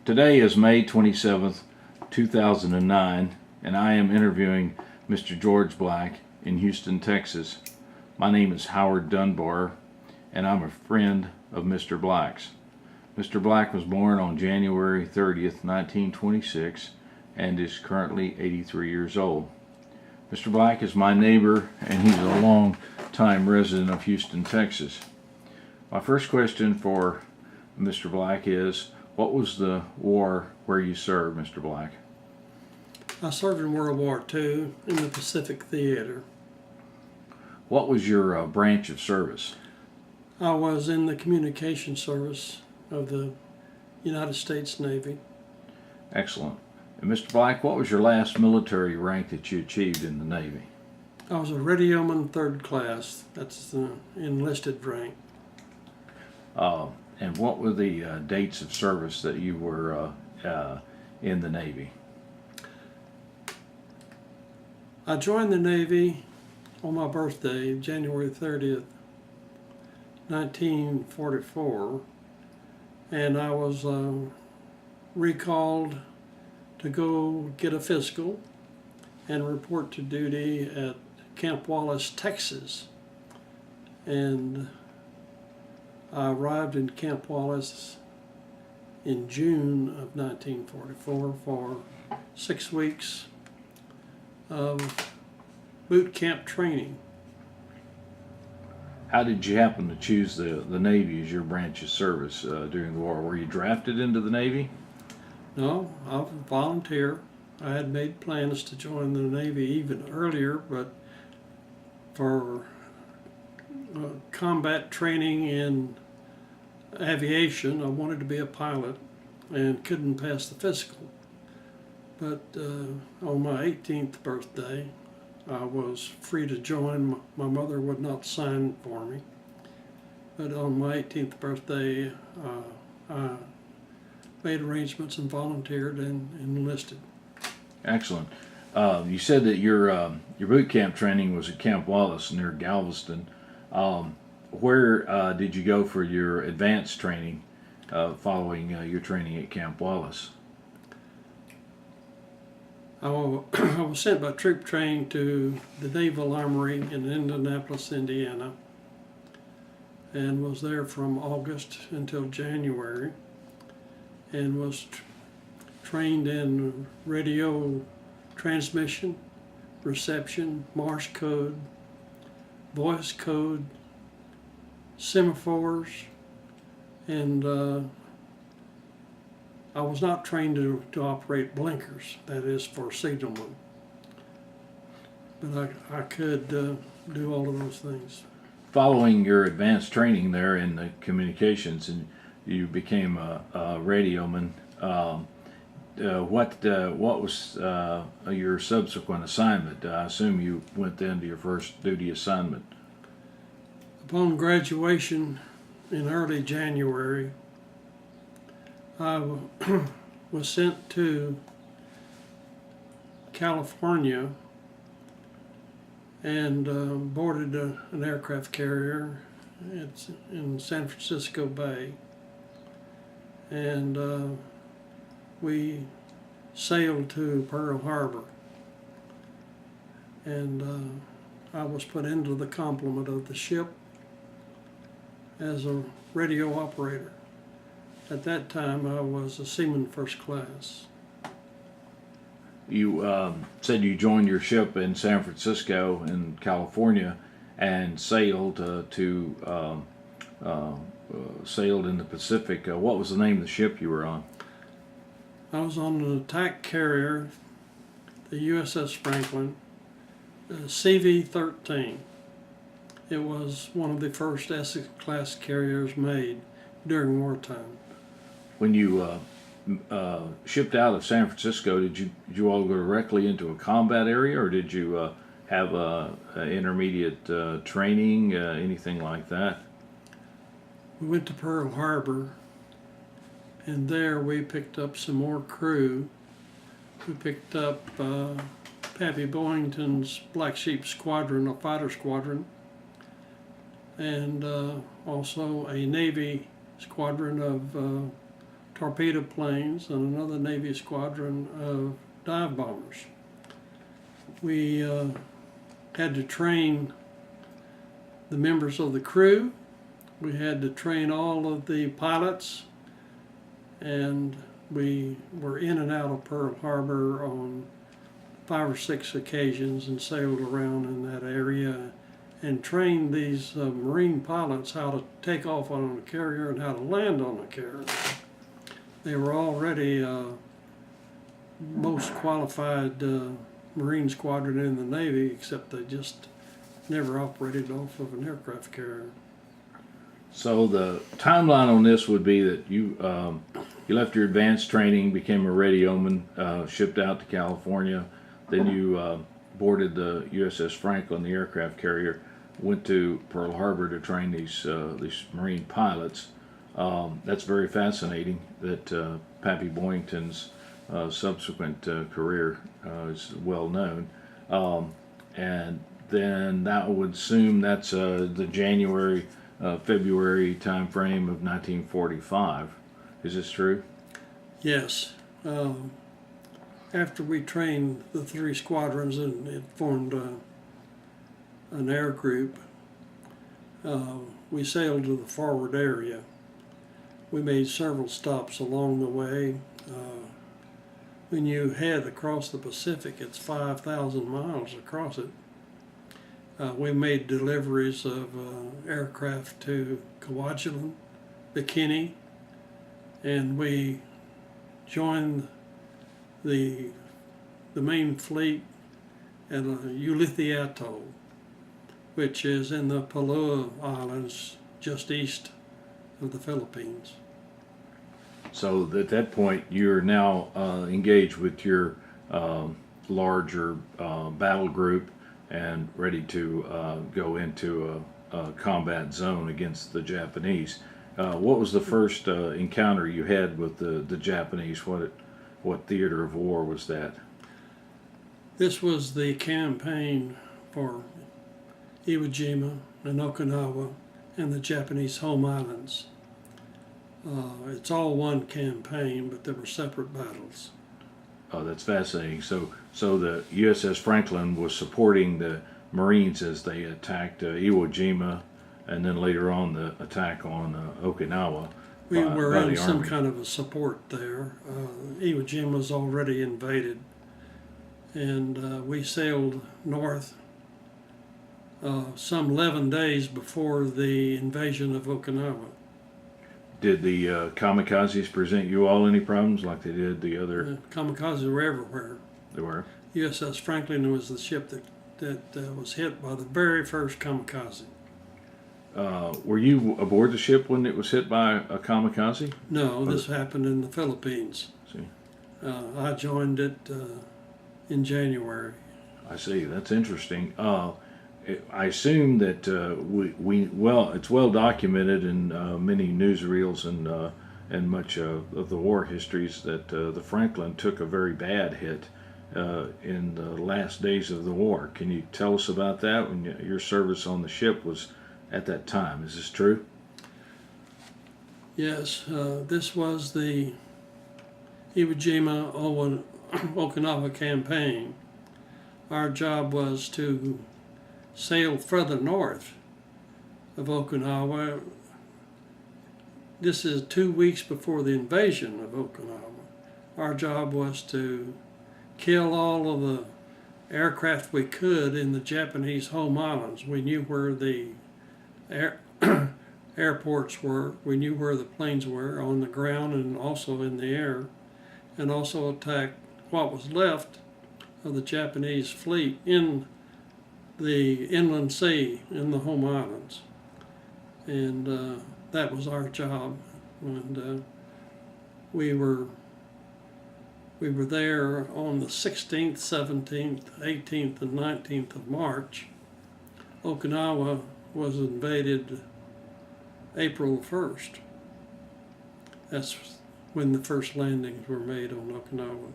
Today is May 27th, 2009, and I am interviewing Mr. George Black in Houston, Texas. My name is Howard Dunbar, and I'm a friend of Mr. Black's. Mr. Black was born on January 30th, 1926, and is currently 83 years old. Mr. Black is my neighbor, and he's a long-time resident of Houston, Texas. My first question for Mr. Black is, what was the war where you served, Mr. Black? I served in World War II in the Pacific Theater. What was your branch of service? I was in the communication service of the United States Navy. Excellent. And Mr. Black, what was your last military rank that you achieved in the Navy? I was a radioman third class. That's the enlisted rank. And what were the dates of service that you were in the Navy? I joined the Navy on my birthday, January 30th, 1944, and I was recalled to go get a physical and report to duty at Camp Wallace, Texas. And I arrived in Camp Wallace in June of 1944 for 6 weeks of boot camp training. How did you happen to choose the Navy as your branch of service during the war? Were you drafted into the Navy? No, I was a volunteer. I had made plans to join the Navy even earlier, but for combat training in aviation, I wanted to be a pilot and couldn't pass the physical. But on my 18th birthday, I was free to join. My mother would not sign for me. But on my 18th birthday, I made arrangements and volunteered and enlisted. Excellent. You said that your boot camp training was at Camp Wallace near Galveston. Where did you go for your advanced training following your training at Camp Wallace? I was sent by troop train to the Naval Armory in Indianapolis, Indiana, and was there from August until January, and was trained in radio transmission, reception, Morse code, voice code, semaphores, and I was not trained to operate blinkers, that is for signalmen, but I could do all of those things. Following your advanced training there in the communications, and you became a radioman. What was your subsequent assignment? I assume you went then to your first duty assignment. Upon graduation in early January, I was sent to California and boarded an aircraft carrier. It's in San Francisco Bay, and we sailed to Pearl Harbor, and I was put into the complement of the ship as a radio operator. At that time, I was a seaman first class. You said you joined your ship in San Francisco in California and sailed sailed in the Pacific. What was the name of the ship you were on? I was on an attack carrier, the USS Franklin, CV-13. It was one of the first Essex-class carriers made during wartime. When you shipped out of San Francisco, did you all go directly into a combat area, or did you have intermediate training, anything like that? We went to Pearl Harbor, and there we picked up some more crew. We picked up Pappy Boyington's Black Sheep Squadron, a fighter squadron, and also a Navy squadron of torpedo planes and another Navy squadron of dive bombers. We had to train the members of the crew. We had to train all of the pilots, and we were in and out of Pearl Harbor on 5 or 6 occasions and sailed around in that area and trained these Marine pilots how to take off on a carrier and how to land on a carrier. They were already most qualified Marine squadron in the Navy, except they just never operated off of an aircraft carrier. So the timeline on this would be that you left your advanced training, became a radioman, shipped out to California, then you boarded the USS Franklin, the aircraft carrier, went to Pearl Harbor to train these Marine pilots. That's very fascinating that Pappy Boyington's subsequent career is well known. And then that would assume that's the January, February time frame of 1945. Is this true? Yes. After we trained the 3 squadrons and it formed an air group, we sailed to the forward area. We made several stops along the way. When you head across the Pacific, it's 5,000 miles across it. We made deliveries of aircraft to Kwajalein, Bikini, and we joined the main fleet at Ulithi Atoll, which is in the Palua Islands, just east of the Philippines. So at that point, you're now engaged with your larger battle group and ready to go into a combat zone against the Japanese. What was the first encounter you had with the Japanese? What theater of war was that? This was the campaign for Iwo Jima and Okinawa and the Japanese home islands. It's all one campaign, but there were separate battles. Oh, that's fascinating. So the USS Franklin was supporting the Marines as they attacked Iwo Jima, and then later on the attack on Okinawa. We were by in the some Army. kind of a support there. Iwo Jima was already invaded, and we sailed north some 11 days before the invasion of Okinawa. Did the kamikazes present you all any problems like they did the other? Kamikazes were everywhere. They were. USS Franklin was the ship that was hit by the very first kamikaze. Were you aboard the ship when it was hit by a kamikaze? No, this happened in the Philippines. See, I joined it in January. I see. That's interesting. I assume that it's well documented in many newsreels and much of the war histories that the Franklin took a very bad hit in the last days of the war. Can you tell us about that when your service on the ship was at that time? Is this true? Yes, this was the Iwo Jima Okinawa campaign. Our job was to sail further north of Okinawa. This is 2 weeks before the invasion of Okinawa. Our job was to kill all of the aircraft we could in the Japanese home islands. We knew where the airports were. We knew where the planes were on the ground and also in the air, and also attack what was left of the Japanese fleet in the inland sea in the home islands. And that was our job. And we were there on the 16th, 17th, 18th, and 19th of March. Okinawa was invaded April 1st. That's when the first landings were made on Okinawa.